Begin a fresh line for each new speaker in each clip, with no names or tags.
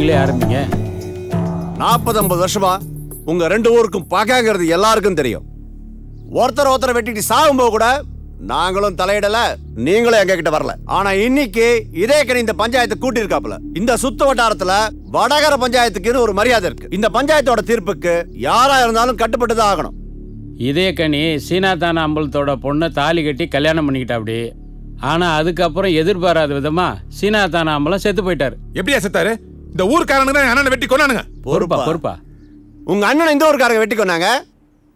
நீங்களே ஆரம்பிங்க.
40-50 வருஷமா உங்க 2 ஊருக்கும் பகைங்கிறது எல்லாருக்கும் தெரியும். ஒருத்தரை வெட்டிட்டு சாகும்போது கூட நாங்களும் தலையிடல, நீங்களும் எங்க கிட்ட வரல. ஆனா இன்னைக்கு இதயக்கனி இந்த பஞ்சாயத்து கூட்டி இருக்காப்புல. இந்த சுத்து வட்டாரத்துல வடகர பஞ்சாயத்துக்குன்னு ஒரு மரியாதை இருக்கு. இந்த பஞ்சாயத்தோட தீர்ப்புக்கு யாரா இருந்தாலும் கட்டுப்பட்டு தான் ஆகணும்.
இதயக்கனி சீனாதான அம்பலத்தோட பொண்ணை தாலி கட்டி கல்யாணம் பண்ணிக்கிட்டா அப்படி. ஆனா அதுக்கப்புறம் எதிர்பாராத விதமா சீனாதான அம்பலம் செத்து போயிட்டாரு.
எப்படியா செத்தாரு? இந்த ஊர்க்காரனுங்க தான் அண்ணனை வெட்டி கொன்னானுங்க.
பொறுப்பா
உங்க அண்ணன் இந்த ஊருக்காரங்க வெட்டி கொன்னாங்க,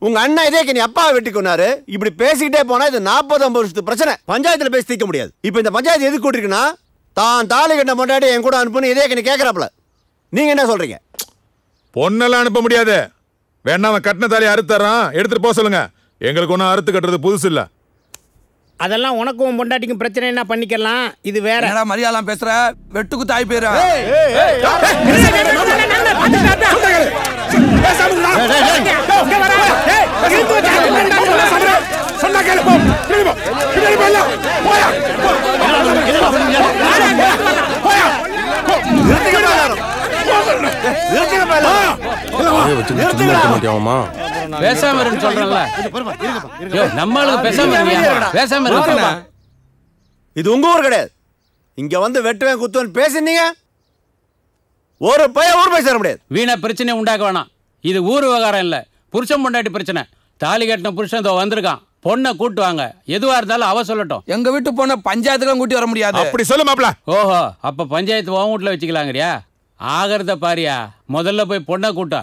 உங்க அண்ணன் இதயக்கனி அப்பாவை வெட்டி கொன்னாரு. இப்படி பேசிக்கிட்டே போனா இது 40-50 வருஷத்து பிரச்சனை பஞ்சாயத்துல பேசி தீர்க்க முடியாது. இப்ப இந்த பஞ்சாயத்து எது கூட்டிருக்குன்னா தான் தாலி கட்ட முன்னாடி என் கூட அனுப்புன்னு இதயக்கனி கேட்கறாப்ல. நீங்க என்ன சொல்றீங்க?
பொண்ணெல்லாம் அனுப்ப முடியாது. வேணா அவன் கட்டின தாலி அறுத்தறான், எடுத்துட்டு போக சொல்லுங்க. எங்களுக்கு ஒன்றும் அறுத்து கட்டுறது புதுசு இல்ல.
அதெல்லாம் உனக்கும் பொண்டாட்டிக்கும் பிரச்சனை என்ன பண்ணிக்கலாம். இது வேற.
என்னடா மரியாதைலாம் பேசுற? வெட்டுக்கு தாய் பேரா?
பேசாம இருன்னு சொல்றேன்ல. நம்மளுக்கு பேசாம இருங்க.
இது உங்க ஊர் கிடையாது. இங்க வந்து வெட்டுவேன் குத்துவேன் பேசுனீங்க ஒரு பையன் ஊர் போய் சேர முடியாது.
வீணா பிரச்சனை உண்டாக்க வேணாம். இது ஊர் விவகாரம் இல்ல, புருஷன் பொண்டாட்டி பிரச்சனை. தாலி கட்டின புருஷன் இதோ வந்திருக்கான். பொண்ணை கூட்டு வாங்க. எதுவா இருந்தாலும் அவ சொல்லட்டும்.
எங்க வீட்டு பொண்ணை பஞ்சாயத்துக்கு கூட்டி வர முடியாது.
அப்படி சொல்ல மாப்ள.
ஓஹோ, அப்ப பஞ்சாயத்து உன் வீட்டுல வச்சுக்கலாங்கறியா? ஆகிறத பாரியா, முதல்ல போய் பொண்ணை கூட்டா.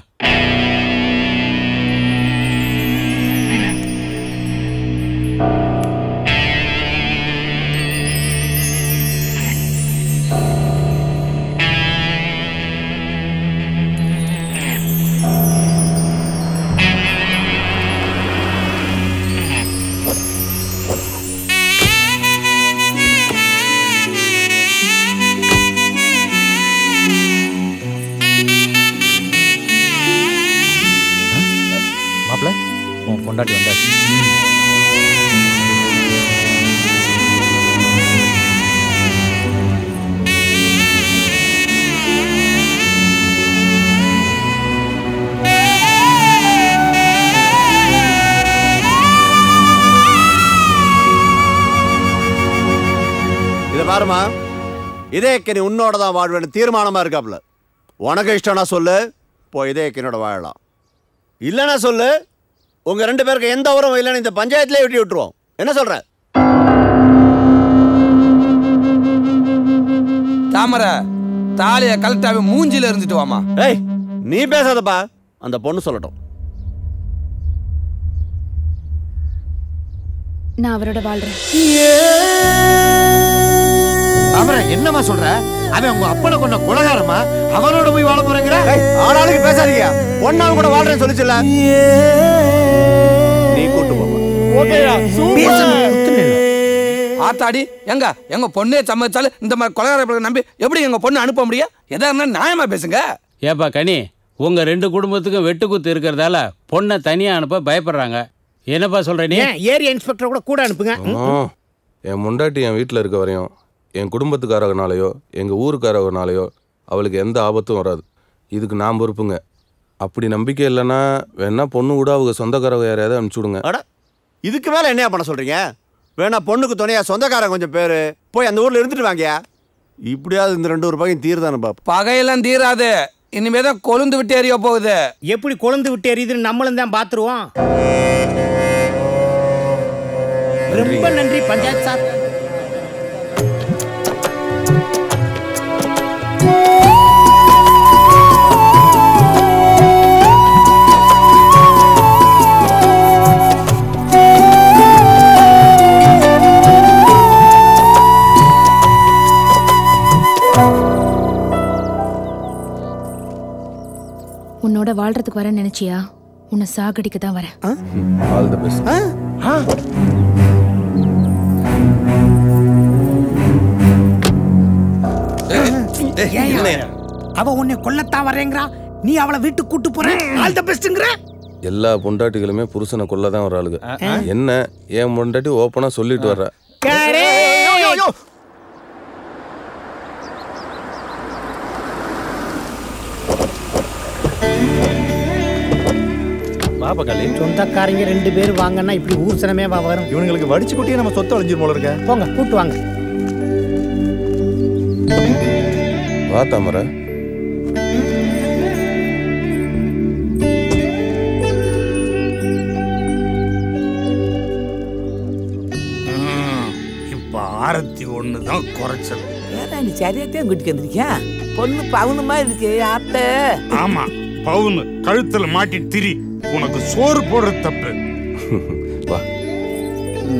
பொண்டாட்டி வந்தாச்சு.
இதை பாருமா, இதயக்கனி உன்னோட தான் வாழ்வேன்னு தீர்மானமா இருக்காப்ல. உனக்கு இஷ்டம்னா சொல்லு, போய் இதயக்கனியோட வாழலாம். இல்லைன்னா சொல்லு, உங்க 2 பேருக்கு எந்த உறவும் இல்லைன்னு இந்த பஞ்சாயத்திலே வெட்டி விட்டுருவோம். என்ன சொல்ற?
தாமரை, தாலிய கலெக்டாவே மூஞ்சில இருந்துட்டு வாமா.
ஏய், நீ பேசாதப்பா, அந்த பொண்ணு சொல்லட்டும்.
நான் அவரோட வாழ்றேன்.
தாமரை, என்னமா சொல்ற? அவன் உங்க அப்பனை கொண்ட கொலகாரமா? அவனோட போய் வாழ போறேங்கிற?
ஆளாளுக்கு பேசாதீங்க. ஒன்னாவும் கூட வாழ்றேன்னு சொல்லிச்சுல. நீ கூட்டு போமா.
ஓகேயா?
ஆத்தாடி, எங்க பொண்ணே சம்மதிச்சாலும் இந்த மாதிரி கொலகார நம்பி எப்படி எங்க பொண்ணு அனுப்ப முடியும்? எதா இருந்தா நியாயமா பேசுங்க.
ஏப்பா கனி, உங்க 2 குடும்பத்துக்கும் வெட்டுக்குத்து இருக்கிறதால பொண்ணை தனியா அனுப்ப பயப்படுறாங்க. என்னப்பா சொல்ற நீ?
ஏரியா இன்ஸ்பெக்டர் கூட அனுப்புங்க.
என் முண்டாட்டி என் வீட்டில் இருக்க வரையும் என் குடும்பத்துக்காரங்கனாலையோ எங்கள் ஊருக்காரங்கனாலையோ அவளுக்கு எந்த ஆபத்தும் வராது. இதுக்கு நான் பொறுப்புங்க. அப்படி நம்பிக்கை இல்லைன்னா வேணா பொண்ணு கூட அவங்க சொந்தக்காரங்க யாரையாவது அனுப்பிச்சி விடுங்க.
அட, இதுக்கு மேலே என்ன பண்ண சொல்கிறீங்க? வேணா பொண்ணுக்கு துணையா சொந்தக்காரங்க கொஞ்சம் பேர் போய் அந்த ஊரில் இருந்துட்டு வாங்கயா. இப்படியாவது இந்த 2 பகையும் தீர்தானே பாப்பா.
பகையெல்லாம் தீராது. இனிமேதான் கொழுந்து விட்டு எறிய போகுது.
எப்படி கொழுந்து விட்டு எறியுதுன்னு நம்மளும் தான் பார்த்துருவோம். ரொம்ப நன்றி பஞ்சாயத்து சார்.
உன்னோட வாழ்றதுக்கு வர நினைச்சியா? உன்னை சாகடிக்க தான் வரேன்.
All the best.
அவ உன்னை கொல்லத்தான் வரேங்கிறா, நீ அவளை வீட்டுக்கு கூட்டு போற. ஆல் தி பெஸ்ட்ங்கற.
எல்லா பொண்டாட்டிகளுமே புருஷனை கொல்லதான் வர ஆளுங்க. என்ன என் பொண்டாட்டி ஓப்பனா சொல்லிட்டு வர்ற.
பங்காளி.
சொந்தக்காரங்க 2 பேர் வாங்கன்னா இப்படி ஊர் சனமே வரும்.
இவனுங்களுக்கு வடிச்சு குட்டியே நம்ம சொத்து அழிஞ்சிரும் போல இருக்க.
போங்க கூட்டு வாங்க.
வா தாமரை.
இப்ப 61 தான் குறைச்சல்.
ஏன்னா நீ சரியாத்தையும் கூட்டிட்டு வந்திருக்கியா? பொண்ணு பவுனு மாதிரி இருக்கு ஆத்த.
ஆமா, பவுனு கழுத்துல மாட்டி திரி. உனக்கு சோறு போடுறது தப்பு.
வா.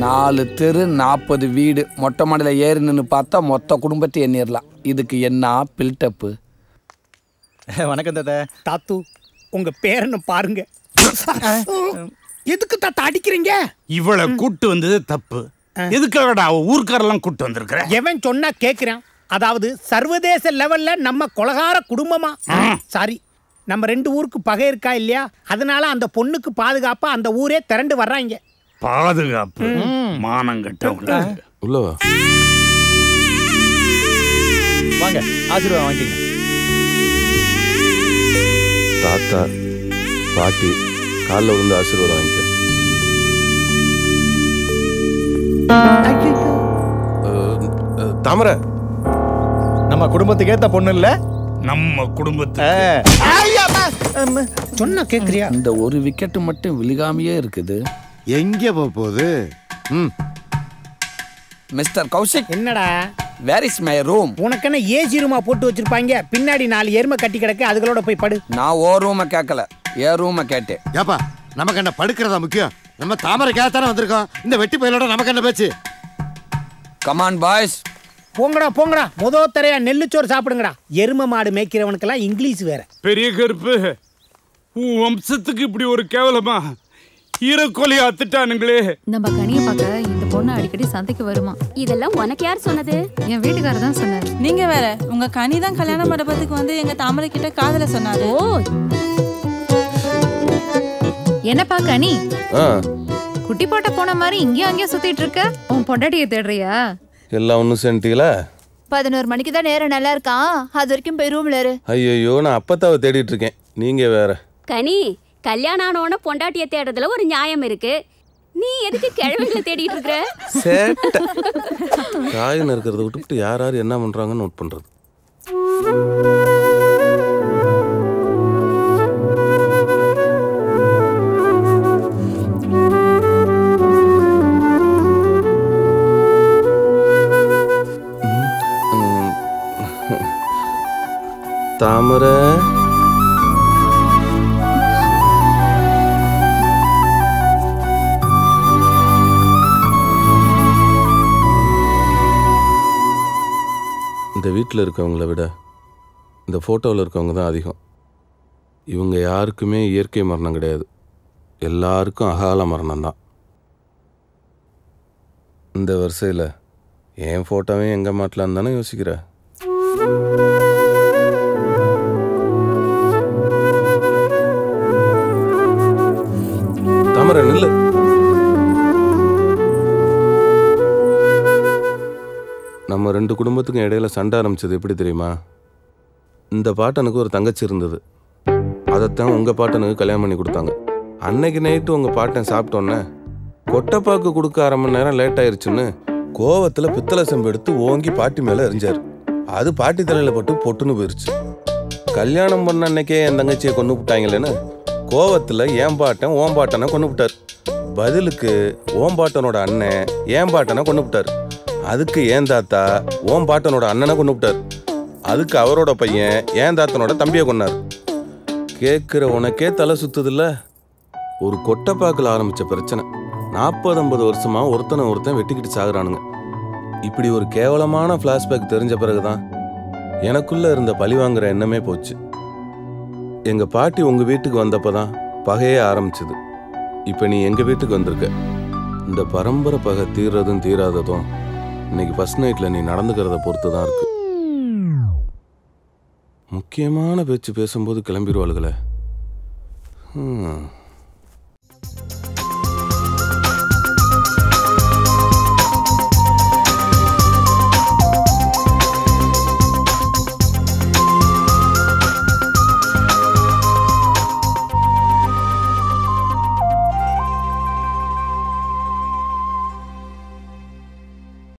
4 தெரு 40 வீடு மொட்டை மாடியில் ஏறி நின்று பார்த்தா மொத்த குடும்பத்தை எண்ணிடலாம். இதுக்கு என்ன பில்டப்பு?
வணக்கம் தாத்தா.
தாத்து உங்க பேரன்னு பாருங்க. எதுக்கு தாத்தா அடிக்கிறீங்க?
இவளை கூட்டு வந்தது தப்பு. எதுக்காகடா அவ ஊர்க்காரெல்லாம் கூட்டு வந்திருக்கிற?
எவன் சொன்னா கேக்குறான். அதாவது சர்வதேச லெவல்ல நம்ம கொலகார குடும்பமா. சாரி, நம்ம 2 ஊருக்கு பகை இருக்கா இல்லையா, அதனால அந்த பொண்ணுக்கு பாதுகாப்பா அந்த ஊரே திரண்டு வர்றாங்க.
பாதுகாப்பு மானம் கட்டவங்கள.
உள்ள வா.
வாங்க ஆசீர்வாதம் வாங்கிக்கங்க.
தாத்தா பாட்டி காலில் விழுந்து ஆசீர்வாதம் வாங்கிக்க. தாமரை
நம்ம குடும்பத்துக்கு ஏத்த பொண்ணு இல்ல.
நம்ம குடும்பத்தை
சொன்னா கேக்குறியா?
இந்த ஒரு விக்கெட் மட்டும் விழுகாமையே இருக்குது.
எங்க போகுது?
மிஸ்டர் கௌஷிக்.
என்னடா?
Where is my room?
உனக்கு என்ன ஏசி ரூமா போட்டு வச்சிருப்பாங்க? பின்னாடி 4 எருமை கட்டி கிடக்கு, அதுகளோட போய் படு.
நான் ஓ ரூமை கேட்கல, ஏ ரூமை கேட்டேன்.
ஏப்பா நமக்கு என்ன படுக்கிறதா முக்கியம்? நம்ம தாமரை கேத்தானே வந்திருக்கோம். இந்த வெட்டி பயிலோட நமக்கு என்ன பேச்சு?
Come on boys.
போங்கடா போங்கடா, முதத்தரையா நெல்லுச்சோறு சாப்பிடுங்கடா. எருமை மாடு மேய்க்கிறவனுக்கெல்லாம் இங்கிலீஷ் வேற.
பெரிய கருப்பு, உன் வம்சத்துக்கு இப்படி ஒரு கேவலமா? ஈரக்கொலையை அத்துட்டானுங்களே.
நம்ம கனியை பார்க்க இந்த பொண்ணு அடிக்கடி சந்தைக்கு வருமா.
இதெல்லாம் உனக்கு யார் சொன்னது?
என் வீட்டுக்காரர் தான் சொன்னார்.
நீங்க வேற, உங்க கனி தான் கல்யாண மண்டபத்துக்கு வந்து எங்க தாமரை கிட்ட காதல சொன்னாரு.
ஓ,
என்னப்பா கனி, குட்டி போட்ட போன மாதிரி இங்கேயும் அங்கேயும் சுத்திட்டு இருக்க? உன் பொண்டாட்டியை தேடுறியா?
எல்லாம் ஒன்றும் சென்ட்டீங்களா?
11 மணிக்கு தான் நேரம் நல்லா இருக்கான். அது வரைக்கும் போய் ரூம்ல இரு.
ஐயோ, நான் அப்பத்தாவை தேடிட்டு இருக்கேன். நீங்க வேற.
கனி, கல்யாணம் ஆனவன பொண்டாட்டியை தேடுறதுல ஒரு நியாயம் இருக்கு. நீ எதுக்கு கிழமைகளை தேடிட்டு இருக்க?
சேட்ட காய் நறுக்கிறத விட்டுவிட்டு யார் யார் என்ன பண்றாங்கன்னு நோட் பண்றது. தாமரை இந்த வீட்டில் இருக்கவங்கள விட இந்த ஃபோட்டோவில் இருக்கவங்க தான் அதிகம். இவங்க யாருக்குமே இயற்கை மரணம் கிடையாது, எல்லாருக்கும் அகால மரணம் தான். இந்த வரிசையில் என் ஃபோட்டோவே எங்கே மாட்டலான்னு தானே யோசிக்கிற? தாமரை நில்லு. நம்ம 2 குடும்பத்துக்கும் இடையில சண்டை ஆரம்பிச்சது எப்படி தெரியுமா? இந்த பாட்டனுக்கு ஒரு தங்கச்சி இருந்தது, அதைத்தான் உங்கள் பாட்டனுக்கு கல்யாணம் பண்ணி கொடுத்தாங்க. அன்னைக்கு நைட்டு உங்கள் பாட்டன் சாப்பிட்டோன்னே கொட்டைப்பாக்கு கொடுக்க 1/2 மணி நேரம் லேட் ஆயிடுச்சுன்னு கோவத்தில் பித்தளை செம்பு எடுத்து ஓங்கி பாட்டி மேலே எரிஞ்சார். அது பாட்டி தலையில் பட்டு பொட்டுன்னு போயிடுச்சு. கல்யாணம் பண்ண அன்னைக்கே என் தங்கச்சியை கொண்டு விட்டாங்களேன்னு கோவத்தில் ஏன் பாட்டன் ஓம் பாட்டனை கொண்டு விட்டார். பதிலுக்கு ஓம் பாட்டனோட அண்ணன் ஏன் பாட்டனை கொண்டு விட்டார். அதுக்கு ஏன் தாத்தா ஓம் பாட்டனோட அண்ணனை கொண்டு விட்டார். அதுக்கு அவரோட பையன் ஏன் தாத்தனோட தம்பியை கொண்டார். கேட்குற உனக்கே தலை சுத்துதில்ல. ஒரு கொட்டைப்பாக்கில் ஆரம்பித்த பிரச்சனை 40-50 வருஷமா ஒருத்தன் வெட்டிக்கிட்டு சாகுறானுங்க. இப்படி ஒரு கேவலமான ஃப்ளாஷ்பேக் தெரிஞ்ச பிறகுதான் எனக்குள்ள இருந்த பழி வாங்குற எண்ணமே போச்சு. எங்க பாட்டி உங்க வீட்டுக்கு வந்தப்பதான் பகையே ஆரம்பிச்சது. இப்ப நீ எங்க வீட்டுக்கு வந்திருக்க. இந்த பரம்பரை பகை தீர்றதும் தீராததும் இன்னைக்கு ஃபர்ஸ்ட் நைட்ல நீ நடந்துக்கிறத பொறுத்து தான் இருக்கு. முக்கியமான பேச்சு பேசும்போது கிளம்பிடுவாளுகளே.